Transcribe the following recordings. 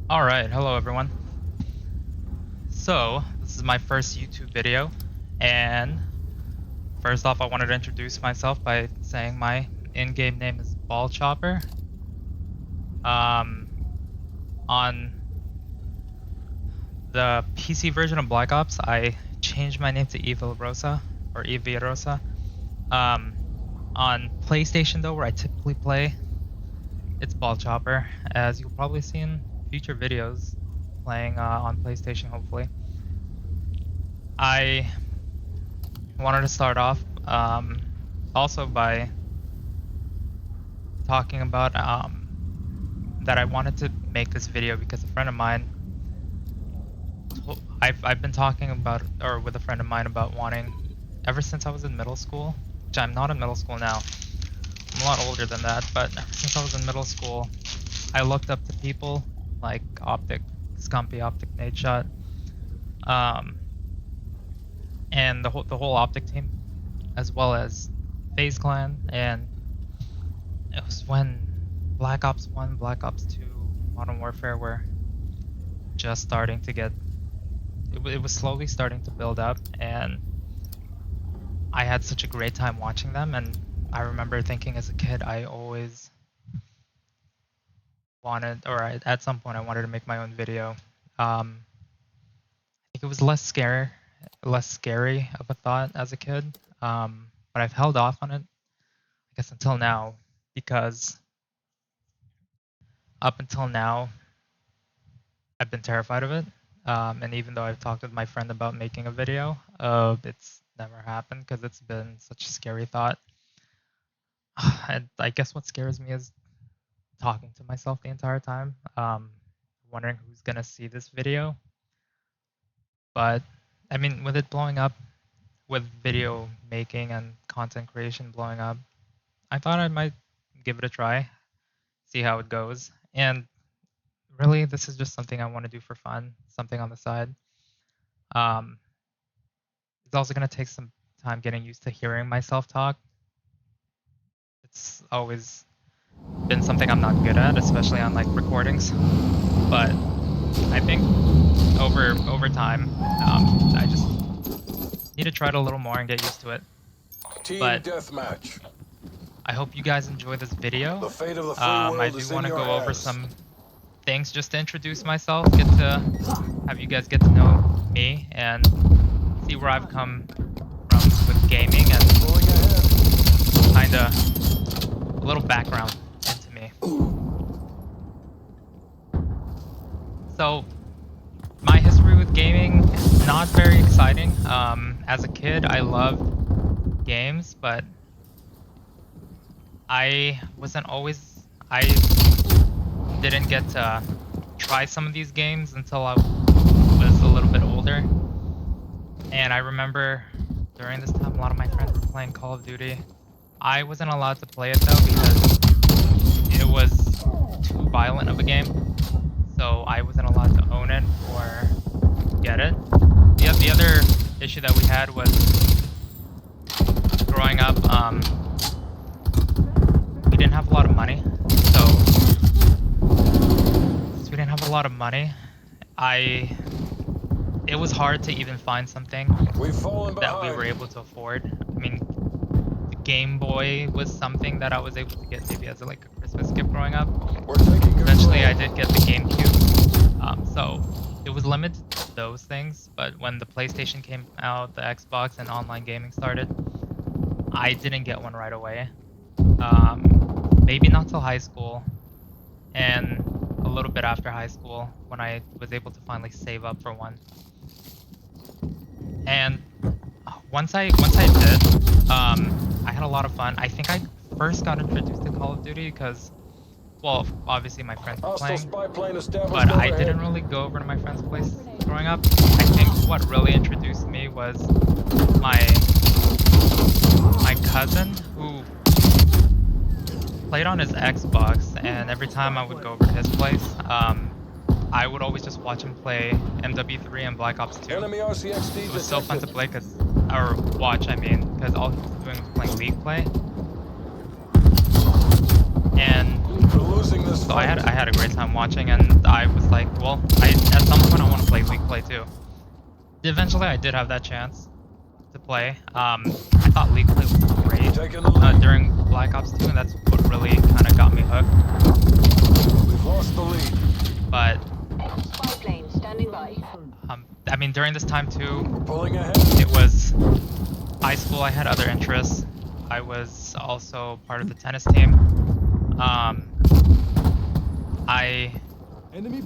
Alright, hello everyone. So, this is my first YouTube video, and first off I wanted to introduce myself by saying my in-game name is Ball Chopper. On the PC version of Black Ops, I changed my name to Evil Rosa, or Evie Rosa. On PlayStation though, where I typically play, it's Ball Chopper, as you'll probably see in future videos playing on PlayStation, hopefully. I wanted to start off also by talking about that I wanted to make this video because a friend of mine, I've been talking about, or with a friend of mine, about wanting, ever since I was in middle school, which I'm not in middle school now, I'm a lot older than that, but ever since I was in middle school, I looked up to people like Optic, Scumpy, Optic Nadeshot, and the whole Optic team, as well as FaZe Clan, and it was when Black Ops 1, Black Ops 2, Modern Warfare were just starting to get, it was slowly starting to build up, and I had such a great time watching them. And I remember thinking as a kid, I always wanted, or at some point I wanted to make my own video. I think it was less scary of a thought as a kid, but I've held off on it, I guess, until now, because up until now I've been terrified of it. And even though I've talked with my friend about making a video, it's never happened because it's been such a scary thought. And I guess what scares me is talking to myself the entire time, wondering who's gonna see this video. But I mean, with it blowing up, with video making and content creation blowing up, I thought I might give it a try, see how it goes. And really, this is just something I want to do for fun, something on the side. It's also going to take some time getting used to hearing myself talk. It's always been something I'm not good at, especially on like recordings. But I think over time, I just need to try it a little more and get used to it. Team But deathmatch. I hope you guys enjoy this video. The fate of the free world I do is want in to your go over hands. some things just to introduce myself, get to have you guys get to know me and see where I've come from with gaming, and kind of a little background into me. So, my history with gaming, not very exciting. As a kid, I loved games, but I didn't get to try some of these games until I was a little bit older. And I remember during this time, a lot of my friends were playing Call of Duty. I wasn't allowed to play it though because it was too violent of a game. So I wasn't allowed to own it or get it. The other issue that we had was growing up, we didn't have a lot of money. So since we didn't have a lot of money, it was hard to even find something that we were able to afford. I mean, the Game Boy was something that I was able to get maybe as like a Christmas gift growing up. Eventually I did get the GameCube, so it was limited to those things. But when the PlayStation came out, the Xbox, and online gaming started, I didn't get one right away. Maybe not till high school, and a little bit after high school when I was able to finally save up for one. And once I did, I had a lot of fun. I think I first got introduced to Call of Duty because, well, obviously my friends were playing, but I didn't really go over to my friend's place growing up. I think what really introduced me was my cousin, who played on his Xbox, and every time I would go over to his place, I would always just watch him play MW3 and Black Ops 2. It was so fun to play, or watch, I mean, because all he was doing was playing League play. And losing this So fight. I had a great time watching, and I was like, well, at some point I want to play League Play too. Eventually, I did have that chance to play. I thought League Play was great Taking the lead. during Black Ops 2, and that's what really kind of got me hooked. We've lost the lead. But Spy plane standing by. I mean, during this time too, We're pulling ahead. it was high school. I had other interests. I was also part of the tennis team. Enemy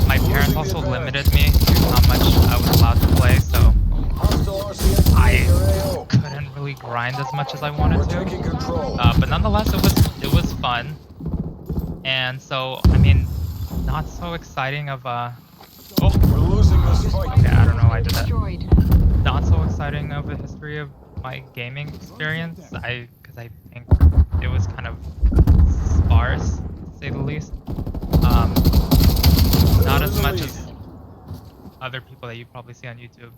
My parents also limited me to how much I was allowed to play, so hostile RCXD I in your AO. couldn't really grind as much as I wanted We're to. taking control. But nonetheless, it was fun, and so I mean, not so exciting of a. Oh, We're losing this fight. okay, I don't know why I did that. Destroyed. Not so exciting of a history of my gaming experience. Because I think it was kind of sparse, to say the least. Not as much as other people that you probably see on YouTube.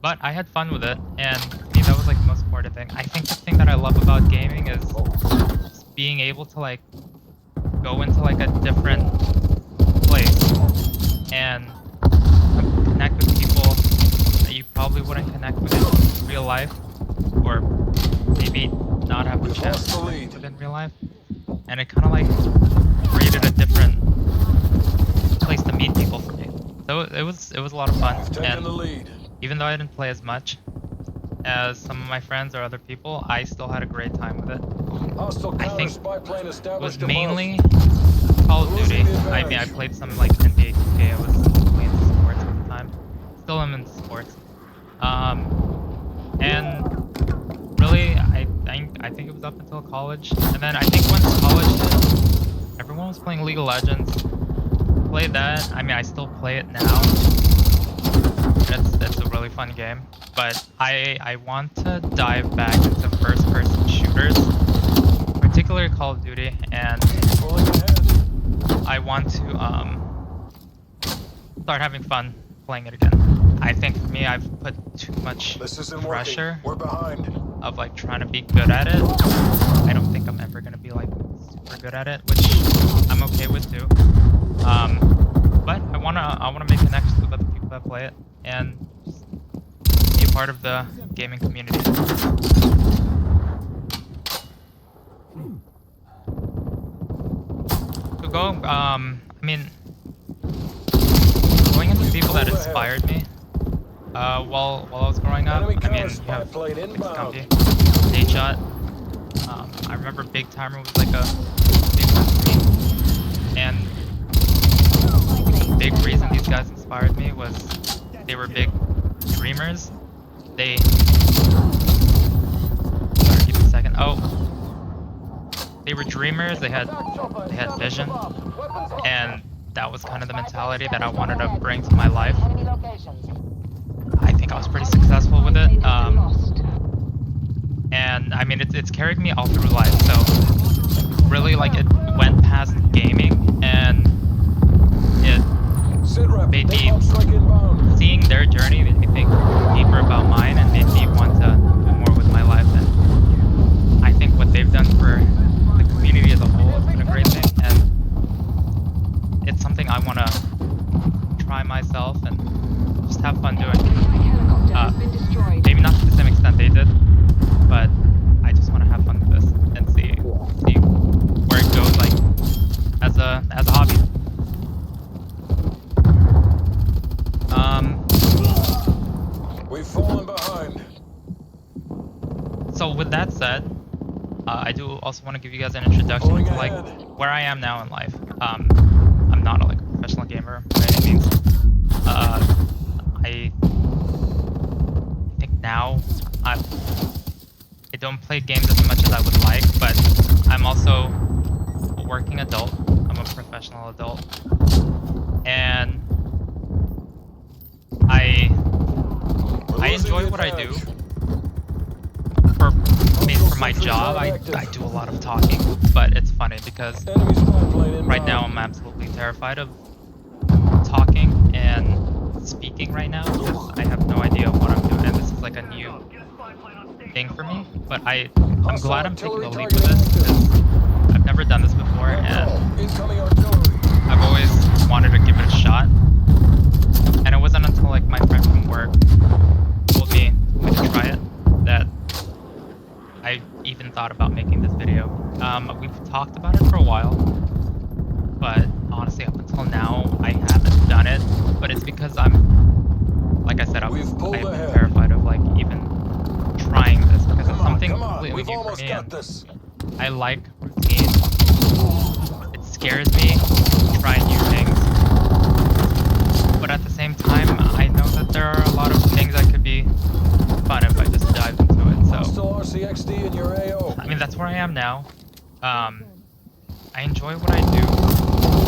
But I had fun with it, and to me that was like the most important thing. I think the thing that I love about gaming is just being able to like go into like a different place and connect with people that you probably wouldn't connect with in real life, or maybe not have the We've chance lost the to lead. connect with in real life. And it kind of like created a different place to meet people for me. So it was a lot of fun, We've taken and the lead. even though I didn't play as much as some of my friends or other people, I still had a great time with it. Hostile I counter think spy plane It was established above. mainly Call of Duty. I mean, I played some like NBA 2K. I was playing sports at the time. Still am in sports. And really, I think it was up until college, and then I think once college hit, everyone was playing League of Legends. Played that. I mean, I still play it now. It's a really fun game, but I want to dive back into first-person shooters, particularly Call of Duty, and Pulling ahead. I want to start having fun playing it again. I think for me, I've put too much This isn't pressure working. We're behind. of like trying to be good at it. I don't think I'm ever gonna be like super good at it, which I'm okay with too. But I wanna make connections with other people that play it and just be a part of the gaming community. So I mean, going into people that inspired me while I was growing up. Enemy I mean, counter you spy have plane inbound. Scumpy, Day Shot. I remember Big Timer was like a big one for me, and the big reason these guys inspired me was they were big dreamers. Sorry, give me a second. Oh, they were dreamers. They had vision, and that was kind of the mentality that I wanted to bring to my life. Enemy locations. I think I was pretty successful with it. And I mean, it's carried me all through life. So really, like, it went past gaming, and it made me seeing their journey made me think deeper about mine, and made me want to do more with my life. And I think what they've done for the community as a whole has been a great thing, and it's something I want to try myself and just have fun doing. Helicopter has been destroyed. Maybe not to the same extent they did, but I just want to have fun with this and see where it goes, like as a hobby. We've fallen behind. So with that said, I do also want to give you guys an introduction to like where I am now in life. I'm not like a professional gamer by any means. I think now I don't play games as much as I would like, but I'm also a working adult. I'm a professional adult, and I enjoy what I do. For my job, I do a lot of talking, but it's funny because right now I'm absolutely terrified of talking and speaking right now because I have no idea what I'm doing, and this is like a new thing for me. But I'm glad I'm taking the leap with this because I've never done this before, Air and call. Incoming artillery. I've always wanted to give it a shot. And it wasn't until like my friend from work told me to try it that I even thought about making this video. We've talked about it for a while, but honestly, up until now, I haven't done it. But it's because like I said, I've been terrified of like even trying this because it's something completely We've new for almost me, got and this. I like routine. It scares me to try new things, but at the same time, I know that there are a lot of things that could be fun if I just dive into it. So, Hostile RCXD in your AO. I mean, that's where I am now. I enjoy what I do,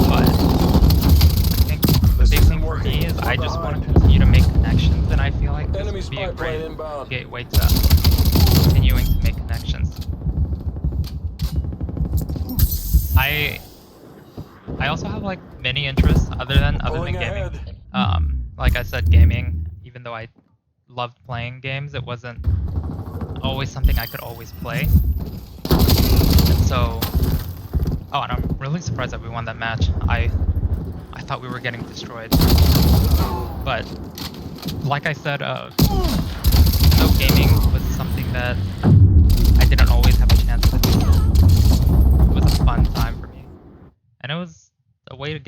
but I think the big thing for me is I just want to continue to make connections, and I feel like this Enemy would be a spy plane great inbound. gateway to continuing to make connections. I also have like many interests other than Pulling gaming. ahead. Like I said, gaming, even though I loved playing games, it wasn't always something I could always play. And so, oh, and I'm really surprised that we won that match. I thought we were getting destroyed. But like I said, even though gaming was something that